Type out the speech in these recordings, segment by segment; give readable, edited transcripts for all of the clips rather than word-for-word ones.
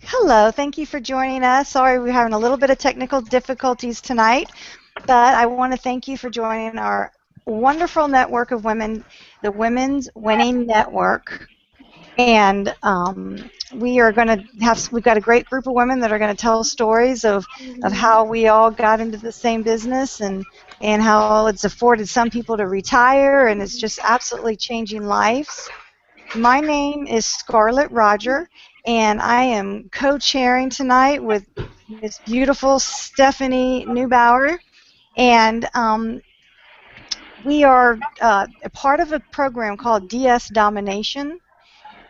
Hello, thank you for joining us. Sorry we're having a little bit of technical difficulties tonight, but I want to thank you for joining our wonderful network of women, the Women's Winning Network. And we are going to we've got a great group of women that are going to tell stories of how we all got into the same business and how it's afforded some people to retire and it's just absolutely changing lives. My name is Scarlett Roger, and I am co-chairing tonight with Miss beautiful Stephanie Neubauer, and we are a part of a program called DS Domination.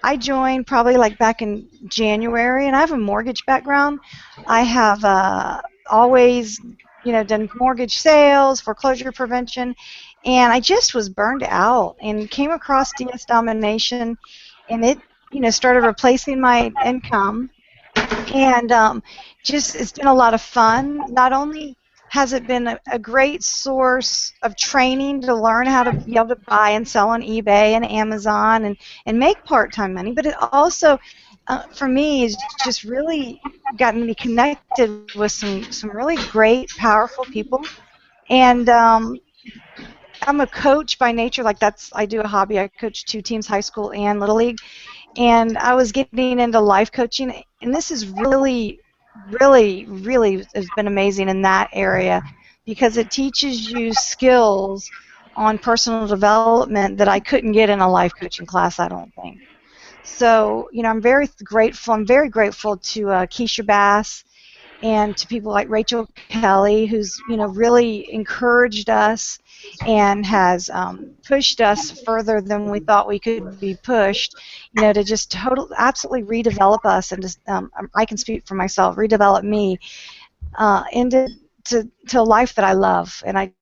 I joined probably like back in January, and I have a mortgage background. I have always, done mortgage sales, foreclosure prevention, and I just was burned out and came across DS Domination, and it, started replacing my income, and just it's been a lot of fun. Not only has it been a great source of training to learn how to be able to buy and sell on eBay and Amazon and make part-time money, but it also, for me, has just really gotten me connected with some really great, powerful people. And I'm a coach by nature. Like I do a hobby. I coach two teams, high school and little league. And I was getting into life coaching, and this is really, really, really has been amazing in that area because it teaches you skills on personal development that I couldn't get in a life coaching class, I don't think. So, I'm very grateful. I'm very grateful to Keisha Bass and to people like Rachel Kelly, who's really encouraged us and has pushed us further than we thought we could be pushed. To just absolutely redevelop us and just I can speak for myself, redevelop me into to a life that I love, and I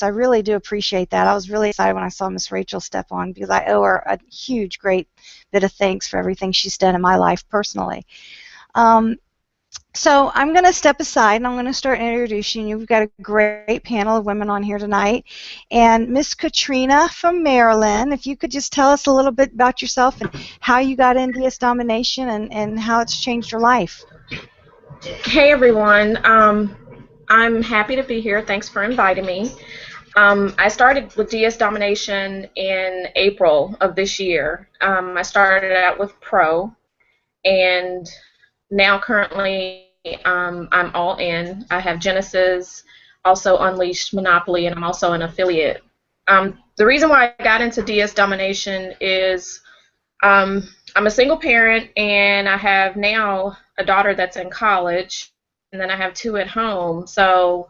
really do appreciate that. I was really excited when I saw Miss Rachel step on because I owe her a huge, great bit of thanks for everything she's done in my life personally. So I'm going to step aside and I'm going to start introducing you. We've got a great panel of women on here tonight. And Miss Katrina from Maryland, if you could just tell us a little bit about yourself and how you got into DS Domination and how it's changed your life. Hey everyone, I'm happy to be here. Thanks for inviting me. I started with DS Domination in April of this year. I started out with Pro, and now currently I'm all in. I have Genesis, also Unleashed, Monopoly, and I'm also an affiliate. The reason why I got into DS Domination is I'm a single parent, and I have now a daughter that's in college, and then I have two at home. So,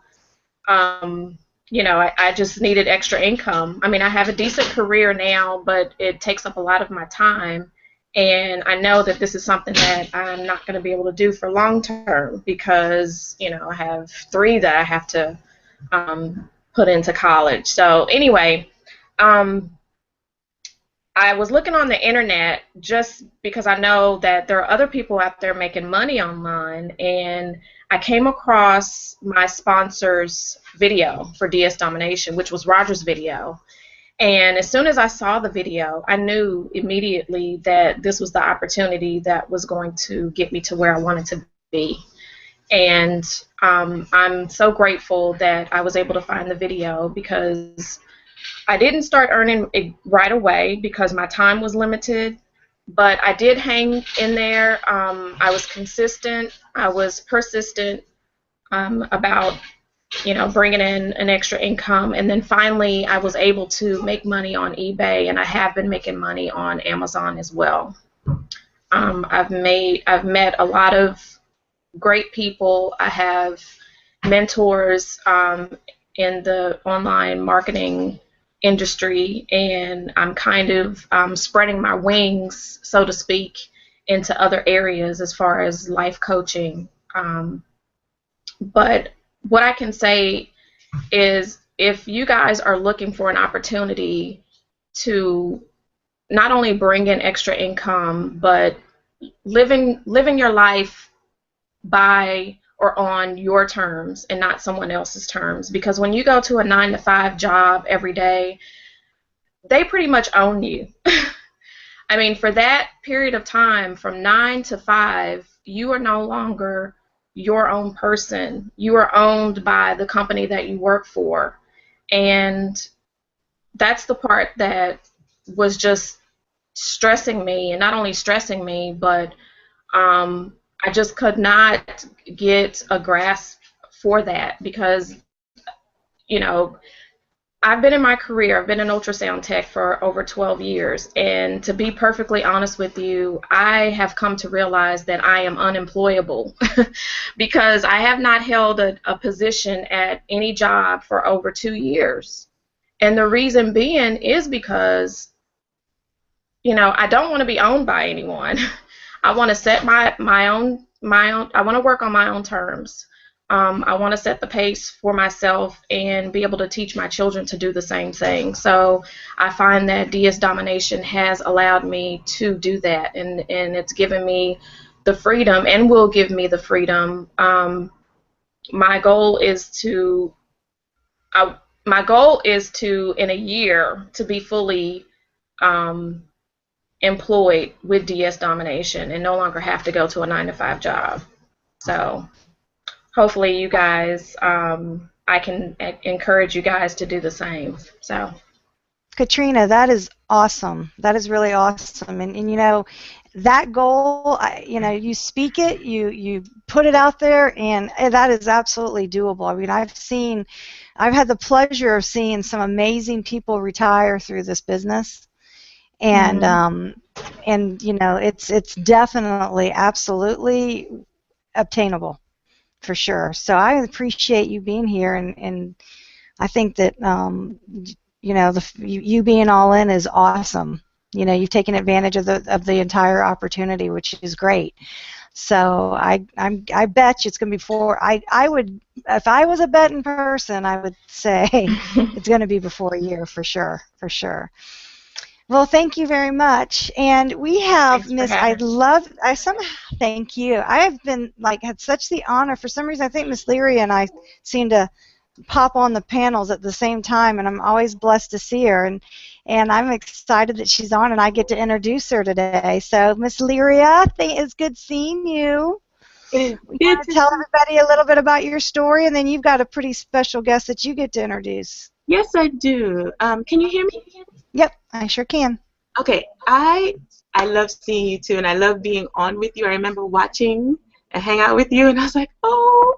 I just needed extra income. I mean, I have a decent career now, but it takes up a lot of my time. And I know that this is something that I'm not going to be able to do for long term because, I have three that I have to put into college. So anyway, I was looking on the internet just because I know that there are other people out there making money online, and I came across my sponsor's video for DS Domination, which was Roger's video. And as soon as I saw the video, I knew immediately that this was the opportunity that was going to get me to where I wanted to be. And I'm so grateful that I was able to find the video because I didn't start earning it right away because my time was limited, but I did hang in there. I was consistent. I was persistent about bringing in an extra income, and then finally I was able to make money on eBay, and I have been making money on Amazon as well. I've met a lot of great people. I have mentors in the online marketing industry, and I'm kind of spreading my wings, so to speak, into other areas as far as life coaching. But what I can say is if you guys are looking for an opportunity to not only bring in extra income, but living your life by or on your terms and not someone else's terms, because when you go to a 9-to-5 job every day, they pretty much own you. I mean, for that period of time, from 9 to 5, you are no longer your own person. You are owned by the company that you work for. And that's the part that was just stressing me, and not only stressing me, but I just could not get a grasp for that because, you know, I've been in my career, I've been an ultrasound tech for over 12 years, and to be perfectly honest with you, I have come to realize that I am unemployable because I have not held a position at any job for over 2 years. And the reason being is because, you know, I don't want to be owned by anyone. I want to set my own. I want to work on my own terms. I want to set the pace for myself and be able to teach my children to do the same thing. So I find that DS domination has allowed me to do that, and it's given me the freedom and will give me the freedom. My goal is to in a year to be fully employed with DS domination and no longer have to go to a 9-to-5 job. So hopefully you guys, I can encourage you guys to do the same. So Katrina, that is awesome. That is really awesome. And you know, that goal, you know, you speak it, you put it out there, and that is absolutely doable. I mean, I've had the pleasure of seeing some amazing people retire through this business, and and you know, it's definitely absolutely obtainable for sure. So I appreciate you being here, and I think that you know, you being all in is awesome. You know, you've taken advantage of the entire opportunity, which is great. So I bet you it's going to be I would, if I was a betting person, I would say it's going to be before a year for sure, for sure. Well, thank you very much. And we have Miss, thank you. I have been, like, had such the honor. For some reason, I think Miss Leary and I seem to pop on the panels at the same time, and I'm always blessed to see her. And I'm excited that she's on, and I get to introduce her today. So, Miss Leria, it's good seeing you. You want to tell everybody a little bit about your story, and then you've got a pretty special guest that you get to introduce. Yes, I do. Can you hear me? Yep, I sure can. Okay, I love seeing you too, and I love being on with you. I remember watching a hangout with you, and I was like, oh,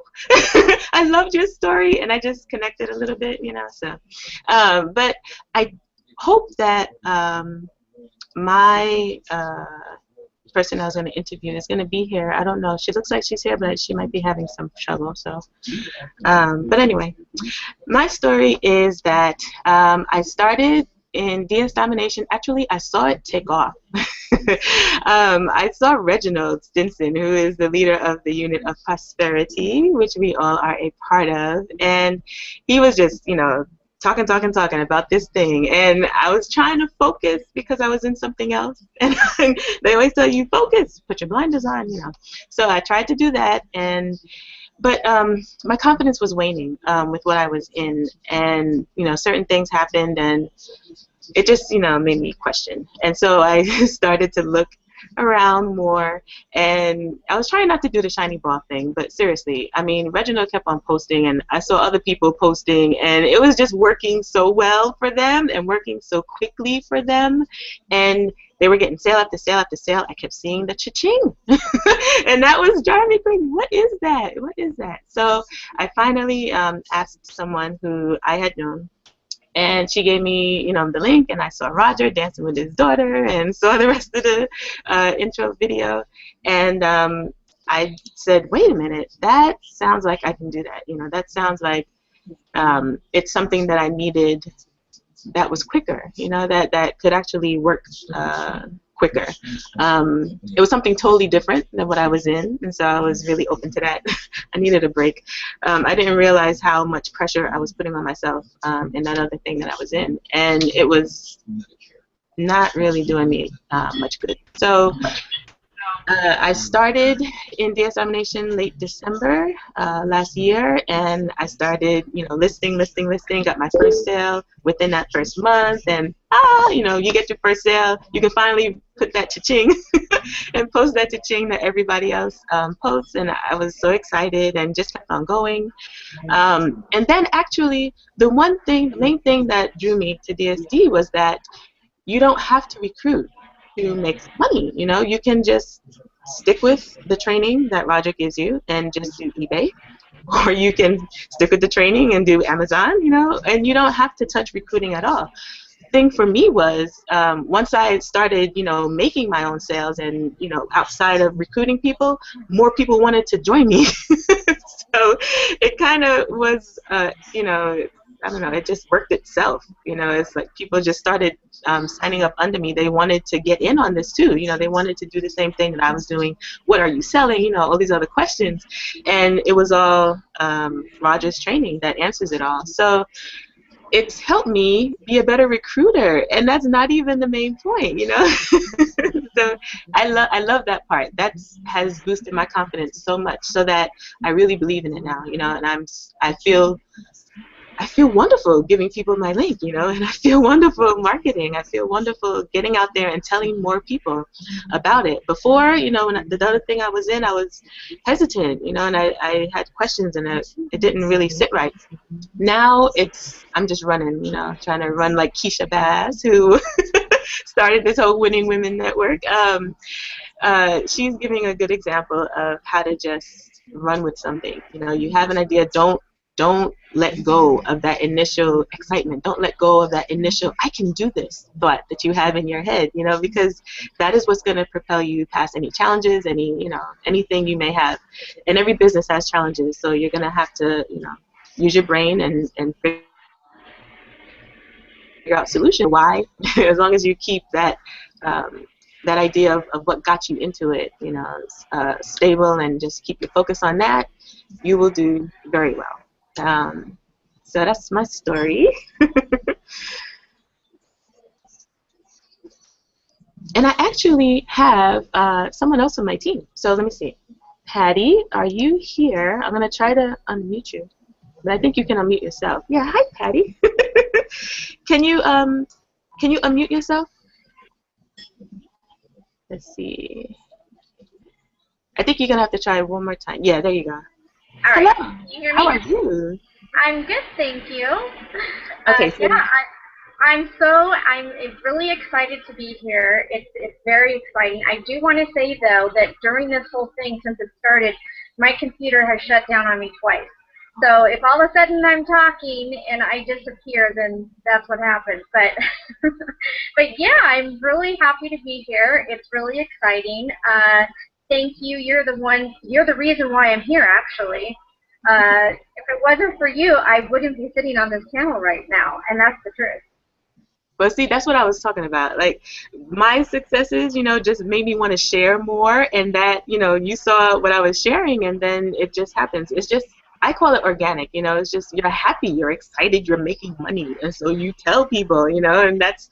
I loved your story, and I just connected a little bit, you know. So, but I hope that my person I was going to interview is going to be here. I don't know. She looks like she's here, but she might be having some trouble. So, but anyway, my story is that I started in DS domination. Actually, I saw it take off. I saw Reginald Stinson, who is the leader of the unit of prosperity, which we all are a part of, and he was just, you know, talking about this thing, and I was trying to focus because I was in something else, and they always tell you, focus, put your blinders on, you know. So I tried to do that, but my confidence was waning with what I was in, and, you know, certain things happened, and it just, you know, made me question. And so I started to look around more, and I was trying not to do the shiny ball thing, but seriously, I mean, Reginald kept on posting, and I saw other people posting, and it was just working so well for them and working so quickly for them, and they were getting sale after sale after sale. I kept seeing the cha-ching, and that was driving me crazy. What is that? What is that? So I finally asked someone who I had known, and she gave me, you know, the link, and I saw Roger dancing with his daughter and saw the rest of the intro video. And I said, wait a minute, that sounds like I can do that. You know, that sounds like it's something that I needed that was quicker, you know, that could actually work quicker. It was something totally different than what I was in, and so I was really open to that. I needed a break. I didn't realize how much pressure I was putting on myself in that other thing that I was in, and it was not really doing me much good. So I started in DS Domination late December last year, and I started, listing, got my first sale within that first month, and you get your first sale, you can finally put that cha-ching and post that cha-ching that everybody else posts, and I was so excited and just kept on going. And then actually, the main thing that drew me to DSD was that you don't have to recruit to make some money. You can just stick with the training that Roger gives you and just do eBay, or you can stick with the training and do Amazon, and you don't have to touch recruiting at all. Thing for me was once I started, making my own sales and, outside of recruiting people, more people wanted to join me. So it kind of was, I don't know, it just worked itself. It's like people just started signing up under me. They wanted to get in on this too. They wanted to do the same thing that I was doing. What are you selling? All these other questions. And it was all Roger's training that answers it all. So it's helped me be a better recruiter, and that's not even the main point, So I love that part. That has boosted my confidence so much, so that I really believe in it now, and I feel wonderful giving people my link, and I feel wonderful marketing. I feel wonderful getting out there and telling more people about it. Before, when the other thing I was in, I was hesitant, and I had questions, and it didn't really sit right. Now I'm just running, trying to run like Keisha Bass, who started this whole Winning Women Network. She's giving a good example of how to just run with something. You have an idea, don't let go of that initial excitement. Don't let go of that initial I can do this thought that you have in your head, because that is what's going to propel you past any challenges, anything you may have. And every business has challenges, so you're going to have to, use your brain and figure out solution. Why? As long as you keep that that idea of what got you into it, stable, and just keep your focus on that, you will do very well. So that's my story. And I actually have someone else on my team. So let me see. Patty, are you here? I'm going to try to unmute you. But I think you can unmute yourself. Yeah, hi, Patty. Can you unmute yourself? Let's see. I think you're going to have to try one more time. Yeah, there you go. All right. Hello. Can you hear me? How are you? I'm good, thank you. Okay. So yeah, I'm really excited to be here. It's very exciting. I do want to say though that during this whole thing, since it started, my computer has shut down on me twice. So if all of a sudden I'm talking and I disappear, then that's what happens. But but yeah, I'm really happy to be here. It's really exciting. Thank you. You're the reason why I'm here, actually. If it wasn't for you, I wouldn't be sitting on this panel right now, and that's the truth. But see, that's what I was talking about. Like, my successes, just made me want to share more, and that, you saw what I was sharing, and then it just happens. It's just, I call it organic, it's just, you're happy, you're excited, you're making money, and so you tell people, and that's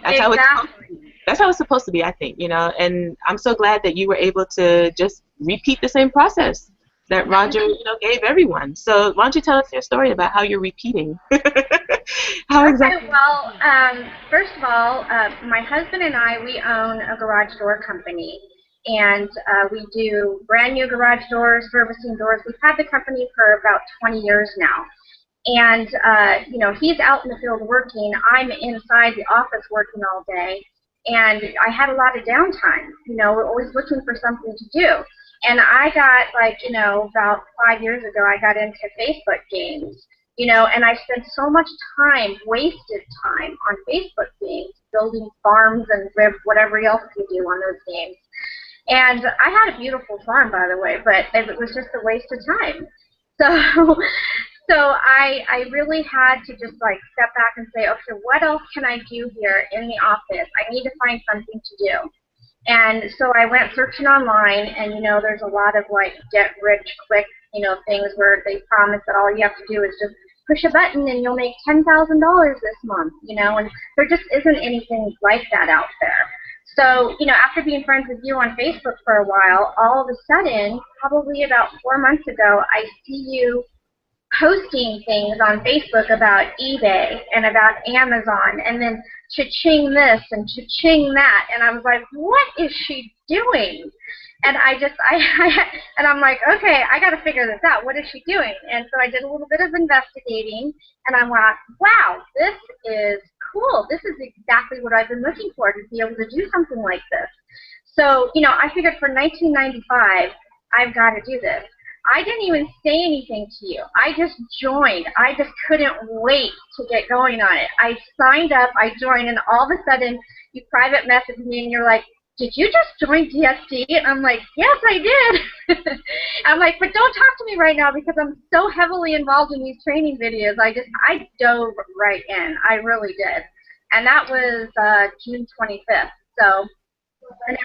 Exactly. how it's supposed to be, I think, and I'm so glad that you were able to just repeat the same process that Roger, gave everyone. So why don't you tell us your story about how you're repeating? How exactly? Well, first of all, my husband and I, we own a garage door company, and we do brand new garage doors, servicing doors. We've had the company for about 20 years now. And, he's out in the field working. I'm inside the office working all day. And I had a lot of downtime. We're always looking for something to do. And I got, about 5 years ago, I got into Facebook games, and I spent so much time, wasted time, on Facebook games, building farms and whatever else you do on those games. And I had a beautiful farm, by the way, but it was just a waste of time. So I really had to just step back and say, okay, what else can I do here in the office? I need to find something to do. And so I went searching online, and there's a lot of get rich quick things where they promise that all you have to do is just push a button and you'll make $10,000 this month, and there just isn't anything like that out there. So, after being friends with you on Facebook for a while, all of a sudden, probably about 4 months ago, I see you posting things on Facebook about eBay and about Amazon, and then cha-ching this and cha-ching that, and I was like, what is she doing? And and I'm like, okay, I got to figure this out. What is she doing? And so I did a little bit of investigating, and I went, wow, this is cool. This is exactly what I've been looking for, to be able to do something like this. So, I figured for 1995, I've got to do this. I didn't even say anything to you. I just joined. I just couldn't wait to get going on it. I signed up, I joined, and all of a sudden you private messaged me and you're like, did you just join DSD? And I'm like, yes, I did. I'm like, but don't talk to me right now because I'm so heavily involved in these training videos. I dove right in. I really did. And that was June 25th. So. And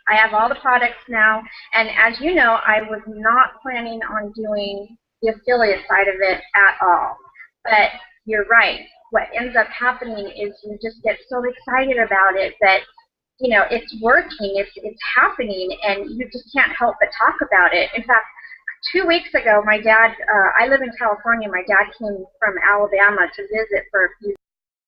I have all the products now, and as you know, I was not planning on doing the affiliate side of it at all. But you're right. What ends up happening is you just get so excited about it that it's working, it's happening, and you just can't help but talk about it. In fact, 2 weeks ago, my dad, I live in California. My dad came from Alabama to visit for a few